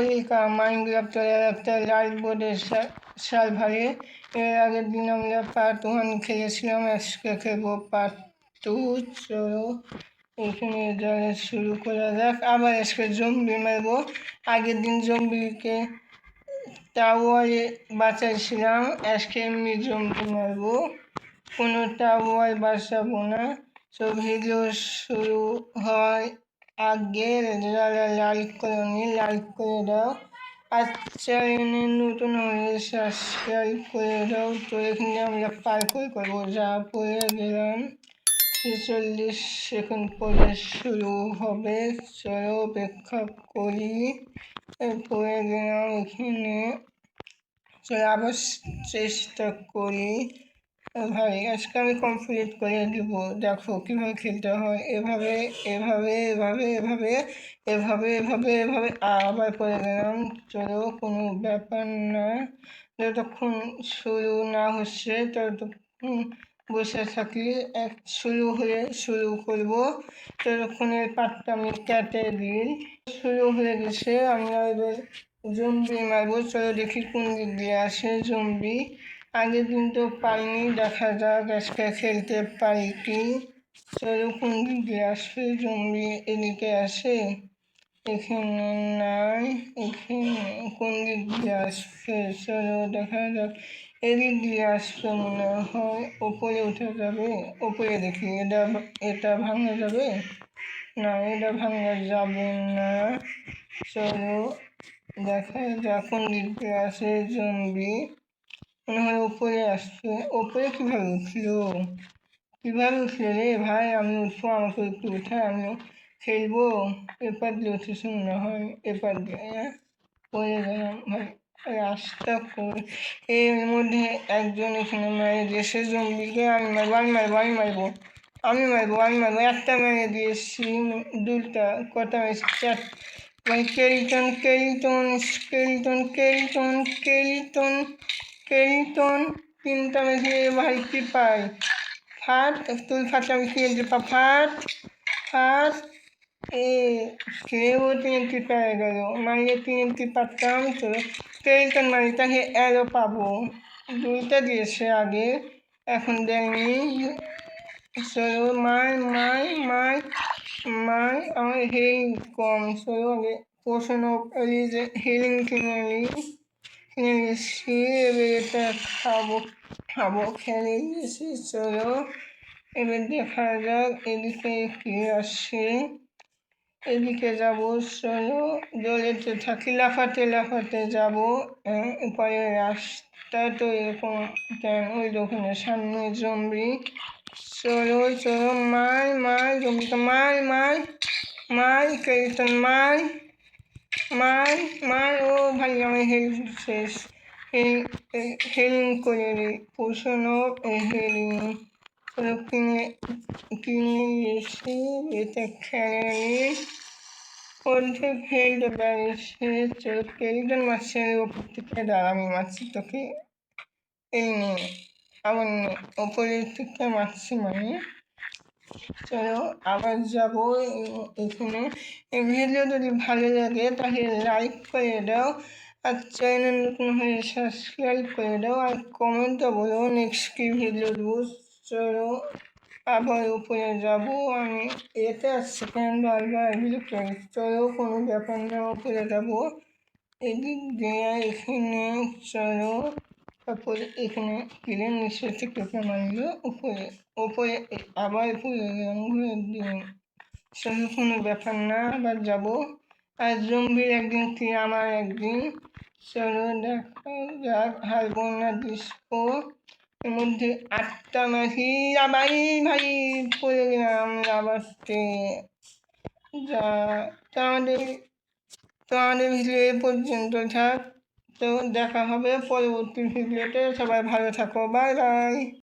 Welcome মাইনক্রাফটের একটা live বোর্ডের সার্ভারে। এর আগের দিন আমরা পার্ট 1 খেলেছিলাম, আজকে খেলবো পার্ট 2। চলো এখানে শুরু করা যাক। আবার আজকে জম্বি মারবো। আগের দিন জম্বিকে টাওয়ারে বাঁচাইছিলাম, আজকে এমনি জম্বি মারবো, কোনো টাওয়ার বাঁচাবো না। তো ভিডিও শুরু হয় আগে যারা লাইক করনি লাইক করে দাও, আর চ্যানেলে নতুন হয়ে সাবস্ক্রাইব করে দাও। তো এখানে আমরা পার্কর করবো, যা পড়ে গেলাম 46 সেকেন্ড পরে শুরু হবে। চলো অপেক্ষা করি। পড়ে গেলাম এখানে, চলো আবার চেষ্টা করি। ভাই আজকে আমি কমপ্লিট করে দেবো। দেখো কীভাবে খেলতে হয়, এভাবে এভাবে এভাবে এভাবে এভাবে এভাবে এভাবে আবার পড়ে গেলাম। চলো কোনো ব্যাপার না, যতক্ষণ শুরু না হচ্ছে ততক্ষণ বসে থাকি। শুরু হয়ে শুরু করবো, ততক্ষণের পাটটা আমি কেটে দিই। শুরু হয়ে গেছে, আমরা এবার জম্বি মারবো। চলো দেখি কোন দিক দিয়ে আসে জম্বি। আগের দিন তো পাইনি, দেখা যাক আজকে খেলতে পারি কি। চলো কোন দিক দিয়ে আসবে জম্বি, এদিকে আসে, এখানে নাই, এখানে কোন দিক দিয়ে আসবে। চলো দেখা যাক, এদিক দিয়ে আসবে মনে হয়। ওপরে উঠে যাবে, ওপরে দেখি এটা ভাঙা যাবে না, এটা ভাঙা যাবে না। চলো দেখা যাক কোন দিক দিয়ে আসে জম্বি। মনে হয় ওপরে আসছে। ওপরে কীভাবে উঠলো, কীভাবে উঠলো রে ভাই? আমি উঠবো, আমাকে একটু উঠায়, আমিও খেলবো। এপার দিয়ে উঠেছে মনে হয়, এপার দিয়ে পড়ে গেলাম ভাই। রাস্তা করে এর মধ্যে একজন এখানে মেরে দিয়েছে জম্বিকে। আমি মারবো আমি মারবো আমি মারবো আমি মারবো আমি মারবো একটা মেরে দিয়েছি, দুটা কটা মেরেছি, ভাই কেরিটন কেরিটন কেরিটন কেরিটন কেরিটন কেরিটন তিনটা মেরে ভাই কি পাই? ফাট, তুই ফাটলে আমি খেলতে ফাট ফাট। খেয়েও TNT পেয়ে গেল, মারিয়ে TNT পারতাম। তো কেরিটন মারি তাকে এরও পাবো, দুইটা দিয়েছে আগে, এখন দেয়নি। চলো মার মার মার মার, আমার হেল কম। চলো আগে পোষণ যে হিলিং কিনে নিয়েছি, এবার এটা খাবো খাবো খেলে নিয়েছি। চলো এবার দেখা যাক এদিকে কি আসে, এদিকে যাবো। চলো দৌড়েতে থাকি, লাফাতে লাফাতে যাবো। পরে রাস্তা তো এরকম কেন, ওই দোকানের সামনে জম্বি। চলো চলো মার মার জম্বিকে মার মার মার, কেরিটন মার মার মার। ও ভাই আমার হেল্প শেষ, হেলিং করে দিই, পোষণ হেলিং। চলো কিনে এসে এটা খেলে অর্ধেক হেলতে পেরেছে। চলো কেরিটন মাছের ওপর থেকে আমি মারছি তোকে, এই নিয়ে আবার নিয়ে ওপরের থেকে মারছি মানে। চলো আবার যাবো এখানে। এই ভিডিও যদি ভালো লাগে তাহলে লাইক করে দাও, আর চ্যানেল নতুন হয়ে সাবস্ক্রাইব করে দাও, আর কমেন্টও বলো নেক্সট কী ভিডিও দেবো। চলো আবার উপরে যাবো, আমি এতে আসছি কেন বারবার বিরক্ত হয়ে। চলো কোনো ব্যাপার না, উপরে যাবো এদিক দিয়ে এখানে। চলো তারপরে এখানে কিনে নিচে থেকে মারলো উপরে, ওপরে আবার ঘুরে দিন। চলো কোনো ব্যাপার না, আবার যাবো। আর জম্বির একদিন কি আমার একদিন। চলো দেখা যাক হারবো না ডিস্কো। এর মধ্যে 8টা মাছি, আবার ভাই পড়ে গেলাম রাবারতে। যা তোমাদের ভিডিও এ পর্যন্ত থাক, তো দেখা হবে পরবর্তী ভিডিওতে। সবাই ভালো থাকো, বাই বাই।